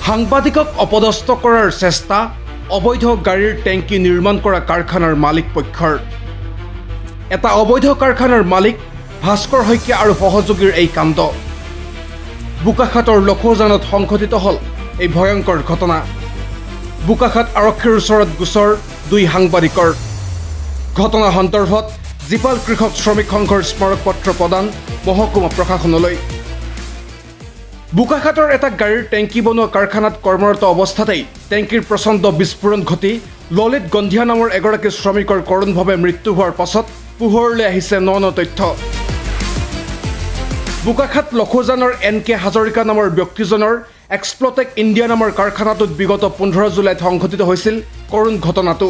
সাংবাদিকক অপদস্থ কৰাৰ চেষ্টা অবৈধ গাড়ীৰ টেংকি নিৰ্মাণ কৰা কাৰখানাৰ মালিক পক্ষৰ এটা অবৈধ কাৰখানাৰ মালিক ভাস্কৰ শইকীয়া আৰু সহযোগীৰ এই কাণ্ড বোকাখাতৰ লখোজানত সংঘটিত হল এই ভয়ংকৰ ঘটনা বোকাখাত আৰক্ষীৰ ওচৰত গোচৰ দুই সাংবাদিকৰ ঘটনা সন্দৰ্ভত জিপাল কৃষক শ্ৰমিক সংঘৰ স্মাৰক পত্ৰ প্ৰদান মহকুমা প্ৰশাসনলৈ বোকাখাতৰ এটা গাড়ীৰ টেংকি বনোৱা কাৰখানাত কৰ্মৰত অৱস্থাতেই টেংকিৰ প্ৰচণ্ড বিস্ফোৰণ ঘটি ললিত গন্ধিয়া নামৰ এগৰাকী শ্ৰমিকৰ কৰুণভাৱে মৃত্যু হোৱাৰ পাছত পোহৰলৈ আহিছে ন তথ্য বোকাখাত লখোজানৰ NK হাজৰিকা নামৰ ব্যক্তিজনৰ এক্সপ্লটেক ইণ্ডিয়া নামৰ কাৰখানাটোত বিগত 15 জুলাইত সংঘটিত হৈছিল কৰুণ ঘটনাটো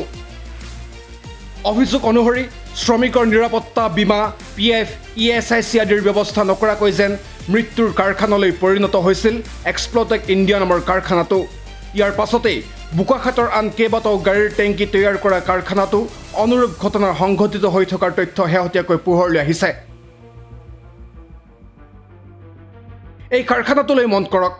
অভিযোগ অনুসৰি শ্ৰমিকৰ নিৰাপত্তা বীমা PF ESIC আদিৰ ব্যৱস্থা নকৰাকৈ যেন মৃত্যুৰ কাৰখানালৈ পৰিণত হৈছিল এক্সপ্লটেক ইণ্ডিয়া নামৰ কাৰখানাটো ইয়াৰ পাছতেই বোকাখাতৰ আন কেইবাটাও গাড়ীৰ টেংকি তৈয়াৰ কৰা কাৰখানাটো অনুৰূপ ঘটনা সংঘটিত হৈ থকাৰ তথ্য শেহতীয়াকৈ পোহৰলৈ আহিছে এই কাৰখানাটোলৈ মন কৰক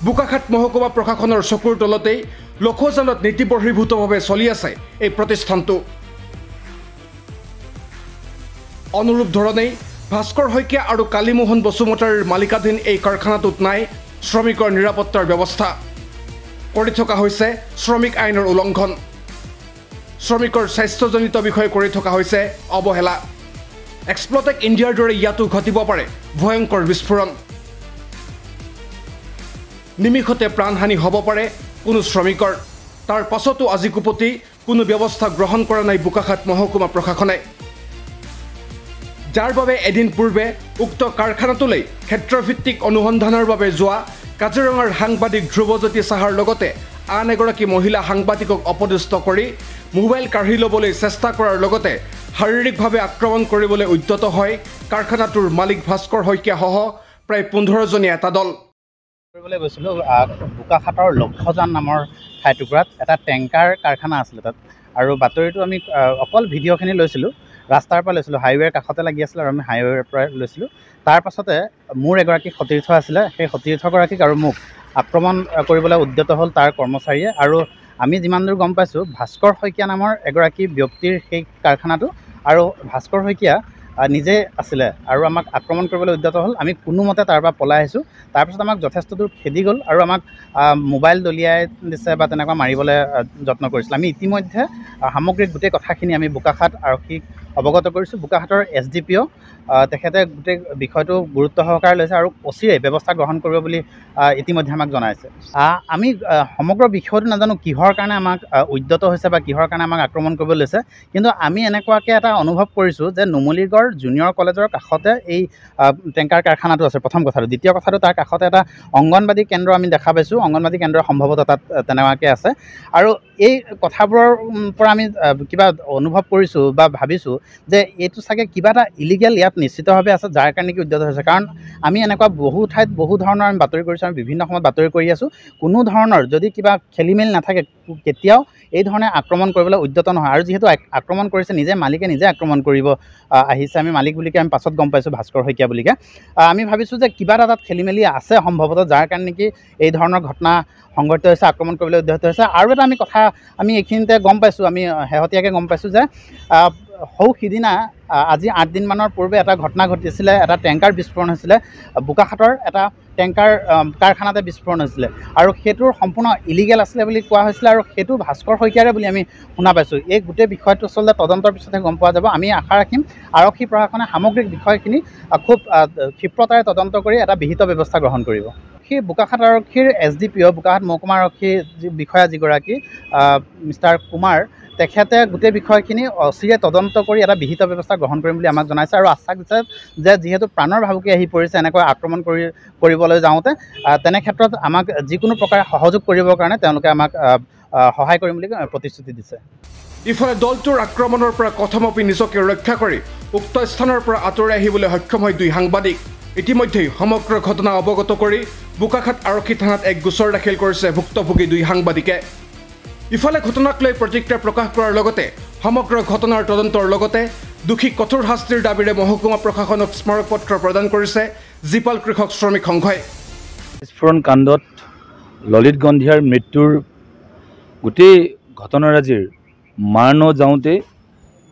বোকাখাত মহকুমা প্ৰশাসনৰ চকুৰ তলতেই লখোজানত নীতিবহিৰ্ভূতভাৱে চলি আছে এই প্ৰতিষ্ঠানটো অনুৰূপ ধৰণেই ভাস্কৰ শইকীয়া আৰু কালীমোহন বসুমতাৰীৰ মালিকাধীন এই কাৰখানাটোত নাই শ্ৰমিকৰ নিৰাপত্তাৰ ব্যৱস্থা কৰি থকা হৈছে শ্ৰমিক আইনৰ উলংঘন শ্ৰমিকৰ স্বাস্থ্যজনিত বিষয় কৰি থকা হৈছে অৱহেলা এক্সপ্লটেক ইণ্ডিয়াৰ দৰে ইয়াতো ঘটিব পাৰে ভয়ংকৰ বিস্ফোৰণ নিমিষতে প্ৰাণহানি হ'ব পাৰে কোনো শ্ৰমিকৰ তাৰ পাছতো আজি কুপতি কোনো ব্যৱস্থা গ্ৰহণ কৰা নাই বোকাখাত মহকুমা প্ৰশাসনে যাৰ বাবে এদিন পূৰ্বে উক্ত কাৰখানাটোলৈ ক্ষেত্ৰভিত্তিক অনুসন্ধানৰ বাবে যোৱা কাজিৰঙাৰ সাংবাদিক ধ্ৰুৱজ্যোতি সাহাৰ লগতে আন এগৰাকী মহিলা সাংবাদিকক অপদস্থ কৰি মোবাইল কাঢ়ি ল'বলৈ চেষ্টা কৰাৰ লগতে শাৰীৰিকভাৱে আক্ৰমণ কৰিবলৈ উদ্যত হয় কাৰখানাটোৰ মালিক ভাস্কৰ শইকীয়া সহ প্ৰায় 15 জনীয়া এটা দল কৰিবলৈ গৈছিলোঁ বোকাখাতৰ লক্ষজান নামৰ ঠাইটুকুৰাত এটা টেংকাৰ কাৰখানা আছিলে তাত আৰু বাতৰিটো আমি অকল ভিডিঅ'খিনি লৈছিলোঁ ৰাস্তাৰ পৰা লৈছিলোঁ হাইৱেৰ কাষতে লাগি আছিলে আৰু আমি হাইৱেৰ পৰা লৈছিলোঁ তাৰ পাছতে মোৰ এগৰাকী সতীৰ্থ আছিলে সেই সতীৰ্থগৰাকীক আৰু মোক আক্ৰমণ কৰিবলৈ উদ্যত হ'ল তাৰ কৰ্মচাৰীয়ে আৰু আমি যিমান দূৰ গম পাইছোঁ ভাস্কৰ শইকীয়া নামৰ এগৰাকী ব্যক্তিৰ সেই কাৰখানাটো আৰু ভাস্কৰ শইকীয়া নিজে আছিলে আৰু আমাক আক্ৰমণ কৰিবলৈ উদ্যত হ'ল আমি কোনোমতে তাৰ পৰা পলাই আহিছোঁ তাৰপিছত আমাক যথেষ্ট দূৰ খেদি গ'ল আৰু আমাক মোবাইল দলিয়াই দিছে বা তেনেকুৱা মাৰিবলৈ যত্ন কৰিছিল আমি ইতিমধ্যে সামগ্ৰিক গোটেই কথাখিনি আমি বোকাখাত আৰক্ষীক অৱগত কৰিছোঁ বোকাখাতৰ SDPO তেখেতে গোটেই বিষয়টো গুৰুত্ব সহকাৰে লৈছে আৰু অচিৰেই ব্যৱস্থা গ্ৰহণ কৰিব বুলি ইতিমধ্যে আমাক জনাইছে আমি সমগ্ৰ বিষয়টো নাজানো কিহৰ কাৰণে আমাক উদ্যত হৈছে বা কিহৰ কাৰণে আমাক আক্ৰমণ কৰিব লৈছে কিন্তু আমি এনেকুৱাকৈ এটা অনুভৱ কৰিছোঁ যে নুমলীগড় জুনিয়ৰ কলেজৰ কাষতে এই টেংকাৰ কাৰখানাটো আছে প্ৰথম কথাটো দ্বিতীয় কথাটো তাৰ কাষতে এটা অংগনবাদী কেন্দ্ৰ আমি দেখা পাইছোঁ অংগনবাদী কেন্দ্ৰ সম্ভৱতঃ তাত তেনেকুৱাকৈ আছে আৰু এই কথাবোৰৰ পৰা আমি কিবা অনুভৱ কৰিছোঁ বা ভাবিছোঁ যে এইটো চাগে কিবা এটা ইলিগেল ইয়াত নিশ্চিতভাৱে আছে যাৰ কাৰণে কি উদ্যত হৈছে কাৰণ আমি এনেকুৱা বহু ঠাইত বহু ধৰণৰ আমি বাতৰি কৰিছোঁ আমি বিভিন্ন সময়ত বাতৰি কৰি আছোঁ কোনো ধৰণৰ যদি কিবা খেলিমেলি নাথাকে কেতিয়াও এই ধৰণে আক্ৰমণ কৰিবলৈ উদ্যত নহয় আৰু যিহেতু আক্ৰমণ কৰিছে নিজে মালিকে নিজে আক্ৰমণ কৰিব আহিছে আমি মালিক বুলিকে আমি পাছত গম পাইছোঁ ভাস্কৰ শইকীয়া বুলিকে আমি ভাবিছোঁ যে কিবা এটা তাত খেলিমেলি আছে সম্ভৱতঃ যাৰ কাৰণে নেকি এই ধৰণৰ ঘটনা সংঘটিত হৈছে আক্ৰমণ কৰিবলৈ উদ্যত হৈছে আৰু এটা আমি এইখিনিতে গম পাইছোঁ আমি শেহতীয়াকৈ গম পাইছোঁ যে সিদিনা আজি 8 দিনমানৰ পূৰ্বে এটা ঘটনা ঘটিছিলে এটা টেংকাৰ বিস্ফোৰণ হৈছিলে বোকাখাতৰ এটা টেংকাৰ কাৰখানাতে বিস্ফোৰণ হৈছিলে আৰু সেইটোৰ সম্পূৰ্ণ ইলিগেল আছিলে বুলি কোৱা হৈছিলে আৰু সেইটো ভাস্কৰ শইকীয়াৰে বুলি আমি শুনা পাইছোঁ এই গোটেই বিষয়টো আচলতে তদন্তৰ পিছতহে গম পোৱা যাব আমি আশা ৰাখিম আৰক্ষী প্ৰশাসনে সামগ্ৰিক বিষয়খিনি খুব ক্ষিপ্ৰতাৰে তদন্ত কৰি এটা বিহিত ব্যৱস্থা গ্ৰহণ কৰিব সেই বোকাখাত আৰক্ষীৰ SDPO বোকাখাত মহকুমা আৰক্ষী বিষয়া যিগৰাকী মিষ্টাৰ কুমাৰ তেখেতে গোটেই বিষয়খিনি অচিৰে তদন্ত কৰি এটা বিহিত ব্যৱস্থা গ্ৰহণ কৰিম বুলি আমাক জনাইছে আৰু আশ্বাস দিছে যে যিহেতু প্ৰাণৰ ভাবুকি আহি পৰিছে এনেকৈ আক্ৰমণ কৰিবলৈ যাওঁতে তেনে ক্ষেত্ৰত আমাক যিকোনো প্ৰকাৰে সহযোগ কৰিবৰ কাৰণে তেওঁলোকে আমাক সহায় কৰিম বুলি প্ৰতিশ্ৰুতি দিছে ইফালে দলটোৰ আক্ৰমণৰ পৰা কথমপি নিজকে ৰক্ষা কৰি উক্ত স্থানৰ পৰা আঁতৰি আহিবলৈ সক্ষম হয় দুই সাংবাদিক ইতিমধ্যেই সমগ্ৰ ঘটনা অৱগত কৰি বোকাখাত আৰক্ষী থানাত এক গোচৰ দাখিল কৰিছে ভুক্তভোগী দুই সাংবাদিকে ইফালে ঘটনাক লৈ প্ৰতিক্ৰিয়া প্ৰকাশ কৰাৰ লগতে সমগ্ৰ ঘটনাৰ তদন্তৰ লগতে দুখী কঠোৰ শাস্তিৰ দাবীৰে মহকুমা প্ৰশাসনক স্মাৰক পত্ৰ প্ৰদান কৰিছে জিপাল কৃষক শ্ৰমিক সংঘই বিস্ফোৰণ কাণ্ডত ললিত গন্ধিয়াৰ মৃত্যুৰ গোটেই ঘটনাৰাজিৰ মাৰ নযাওঁতে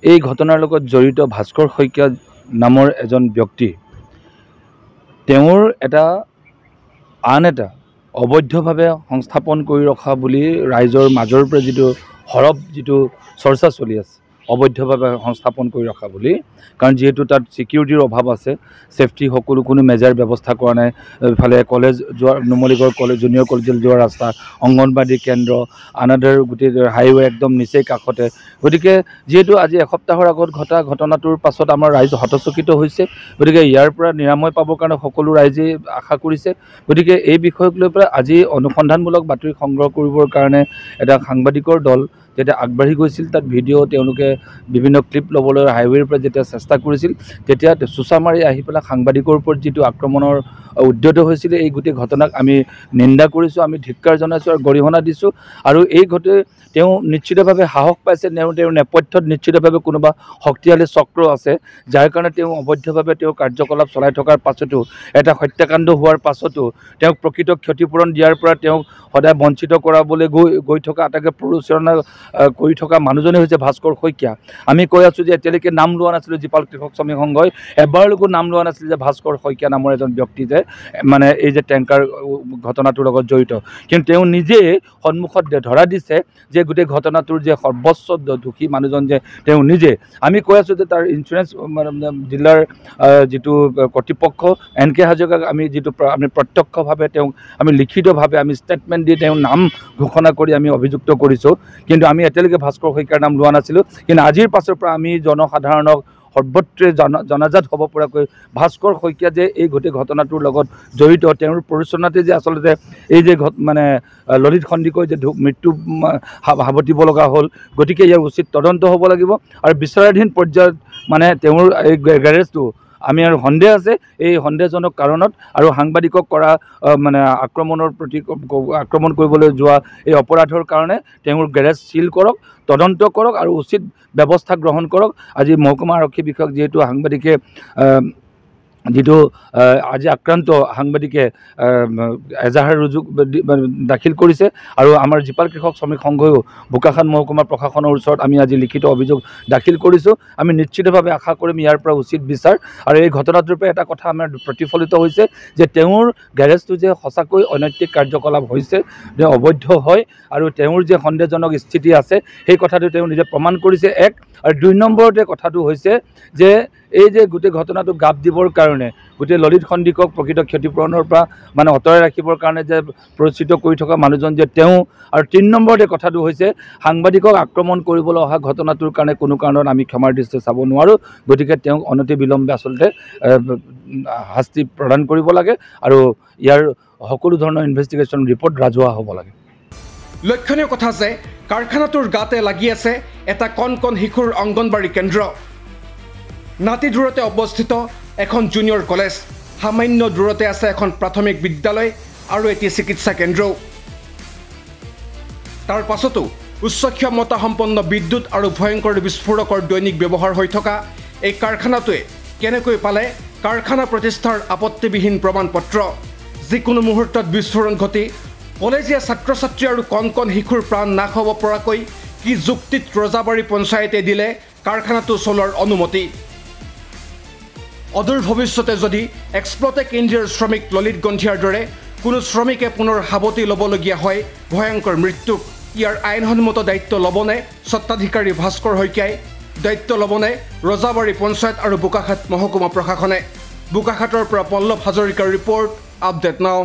এই ঘটনাৰ লগত জড়িত ভাস্কৰ শইকীয়া নামৰ এজন ব্যক্তি তেওঁৰ আন এটা অবৈধভাৱে সংস্থাপন কৰি ৰখা বুলি ৰাইজৰ মাজৰ পৰা হৰব চৰ্চা চলি আছে অবৈধভাৱে সংস্থাপন কৰি ৰখা বুলি কাৰণ যেহেতু তাত সিকিউৰিটিৰ অভাৱ আছে সেফটি সকলো কোনো মেজাৰ ব্যৱস্থা কৰা নাই ইফালে কলেজ যোৱাৰ নুমলীগড় কলেজ জুনিয়ৰ কলেজলৈ যোৱা ৰাস্তা অংগনবাদী কেন্দ্ৰ আনাদাৰ গোটেই হাইৱে একদম নিচেই কাষতে গতিকে যেহেতু আজি এসপ্তাহৰ আগত ঘটা ঘটনাটোৰ পাছত আমাৰ ৰাইজ হতচকিত হৈছে গতিকে ইয়াৰ পৰা নিৰাময় পাবৰ কাৰণে সকলো ৰাইজে আশা কৰিছে গতিকে এই বিষয়ক লৈ পেলাই আজি অনুসন্ধানমূলক বাতৰি সংগ্ৰহ কৰিবৰ কাৰণে এটা সাংবাদিকৰ দল যেতিয়া আগবাঢ়ি গৈছিল তাত ভিডিঅ' তেওঁলোকে বিভিন্ন ক্লিপ ল'বলৈ হাইৱেৰ পৰা যেতিয়া চেষ্টা কৰিছিল তেতিয়া চুচা মাৰি আহি পেলাই সাংবাদিকৰ ওপৰত যিটো আক্ৰমণৰ উদ্যত হৈছিলে এই গোটেই ঘটনাক আমি নিন্দা কৰিছোঁ আমি ধিক্কাৰ জনাইছোঁ আৰু গৰিহণা দিছোঁ আৰু এই তেওঁ নিশ্চিতভাৱে সাহস পাইছে তেওঁৰ নেপথ্যত নিশ্চিতভাৱে কোনোবা শক্তিশালী চক্ৰ আছে যাৰ কাৰণে তেওঁ অবৈধভাৱে তেওঁ কাৰ্যকলাপ চলাই থকাৰ পাছতো এটা হত্যাকাণ্ড হোৱাৰ পাছতো তেওঁক প্ৰকৃত ক্ষতিপূৰণ দিয়াৰ পৰা তেওঁক সদায় বঞ্চিত কৰাবলৈ গৈ থকা আটাইতকৈ প্ৰৰোচনা কৰি থকা মানুহজনে হৈছে ভাস্কৰ শইকীয়া আমি কৈ আছোঁ যে এতিয়ালৈকে নাম লোৱা নাছিলোঁ জীপাল কৃষক শ্ৰমিক সংঘই এবাৰলৈকো নাম লোৱা নাছিল যে ভাস্কৰ শইকীয়া নামৰ এজন ব্যক্তি যে মানে এই যে টেংকাৰ ঘটনাটোৰ লগত জড়িত কিন্তু তেওঁ নিজে সন্মুখত ধৰা দিছে যে গোটেই ঘটনাটোৰ যে সৰ্বোচ্চ দোষী মানুহজন যে তেওঁ নিজে আমি কৈ আছোঁ যে তাৰ ইঞ্চুৰেঞ্চ জিলাৰ যিটো কৰ্তৃপক্ষ NK হাজৰিকাক আমি আমি প্ৰত্যক্ষভাৱে তেওঁক আমি লিখিতভাৱে আমি ষ্টেটমেণ্ট দি তেওঁৰ নাম ঘোষণা কৰি আমি অভিযুক্ত কৰিছোঁ কিন্তু আমি এতিয়ালৈকে ভাস্কৰ শইকীয়াৰ নাম লোৱা নাছিলোঁ কিন্তু আজিৰ পাছৰ পৰা আমি জনসাধাৰণক সৰ্বত্ৰে জনাজাত হ'ব পৰাকৈ ভাস্কৰ শইকীয়া যে এই গোটেই ঘটনাটোৰ লগত জড়িত তেওঁৰ পৰিচালনাতে যে আচলতে এই যে মানে ললিত সন্দিকৈ যে মৃত্যু হাবতিব লগা হ'ল গতিকে ইয়াৰ উচিত তদন্ত হ'ব লাগিব আৰু বিচাৰাধীন পৰ্যায়ত মানে তেওঁৰ এই গেৰেজটো আমি আৰু সন্দেহ আছে এই সন্দেহজনক কাৰণত আৰু সাংবাদিকক কৰা মানে আক্ৰমণ কৰিবলৈ যোৱা এই অপৰাধৰ কাৰণে তেওঁৰ গেৰেজ সিল কৰক তদন্ত কৰক আৰু উচিত ব্যৱস্থা গ্ৰহণ কৰক আজি মহকুমা আৰক্ষী বিষয়ক যিহেতু সাংবাদিকে যিটো আজি আক্ৰান্ত সাংবাদিকে এজাহাৰ ৰুজুক দাখিল কৰিছে আৰু আমাৰ জীপাল কৃষক শ্ৰমিক সংঘয়ো বোকাখাত মহকুমা প্ৰশাসনৰ ওচৰত আমি আজি লিখিত অভিযোগ দাখিল কৰিছোঁ আমি নিশ্চিতভাৱে আশা কৰিম ইয়াৰ পৰা উচিত বিচাৰ আৰু এই ঘটনাটোৰ পৰা এটা কথা আমাৰ প্ৰতিফলিত হৈছে যে তেওঁৰ গেৰেজটো যে সঁচাকৈ অনৈতিক কাৰ্যকলাপ হৈছে যে অবৈধ হয় আৰু তেওঁৰ যে সন্দেহজনক স্থিতি আছে সেই কথাটো তেওঁ নিজে প্ৰমাণ কৰিছে এক আৰু 2 নম্বৰতে কথাটো হৈছে যে এই যে গোটেই ঘটনাটো গাপ দিবৰ কাৰণে গোটেই ললিত সন্দিকক প্ৰকৃত ক্ষতিপূৰণৰ পৰা মানে অতৰাই ৰাখিবৰ কাৰণে যে প্ৰচিত কৰি থকা মানুহজন যে তেওঁ আৰু 3 নম্বৰতে কথাটো হৈছে সাংবাদিকক আক্ৰমণ কৰিবলৈ অহা ঘটনাটোৰ কাৰণে কোনো কাৰণত আমি ক্ষমাৰ দৃষ্টি চাব নোৱাৰোঁ গতিকে তেওঁক অনতি বিলম্বে আচলতে শাস্তি প্ৰদান কৰিব লাগে আৰু ইয়াৰ সকলো ধৰণৰ ইনভেষ্টিগেশ্যন ৰিপৰ্ট ৰাজহুৱা হ'ব লাগে লক্ষণীয় কথা যে কাৰখানাটোৰ গাতে লাগি আছে এটা কণ শিশুৰ অংগনবাড়ী কেন্দ্ৰ নাতি দূৰতে অৱস্থিত এখন জুনিয়ৰ কলেজ সামান্য দূৰতে আছে এখন প্ৰাথমিক বিদ্যালয় আৰু এটি চিকিৎসা কেন্দ্ৰ তাৰ পাছতো উচ্চ ক্ষমতা সম্পন্ন বিদ্যুৎ আৰু ভয়ংকৰ বিস্ফোৰকৰ দৈনিক ব্যৱহাৰ হৈ থকা এই কাৰখানাটোৱে কেনেকৈ পালে কাৰখানা প্ৰতিষ্ঠাৰ আপত্তিবিহীন প্ৰমাণপত্ৰ যিকোনো মুহূৰ্তত বিস্ফোৰণ ঘটি কলেজীয়া ছাত্ৰ ছাত্ৰী আৰু কণ শিশুৰ প্ৰাণ নাশ হ'ব পৰাকৈ কি যুক্তিত ৰজাবাৰী পঞ্চায়তে দিলে কাৰখানাটো চলোৱাৰ অনুমতি অদূৰ ভৱিষ্যতে যদি এক্সপ্লটেক ইণ্ডিয়াৰ শ্ৰমিক ললিত গন্ধিয়াৰ দৰে কোনো শ্ৰমিকে পুনৰ সাৱটি ল'বলগীয়া হয় ভয়ংকৰ মৃত্যুক ইয়াৰ আইনসন্মত দায়িত্ব ল'বনে স্বত্বাধিকাৰী ভাস্কৰ শইকীয়াই দায়িত্ব ল'বনে ৰজাবাৰী পঞ্চায়ত আৰু বোকাখাত মহকুমা প্ৰশাসনে বোকাখাতৰ পৰা পল্লৱ হাজৰিকাৰ ৰিপৰ্ট আপডেট নাও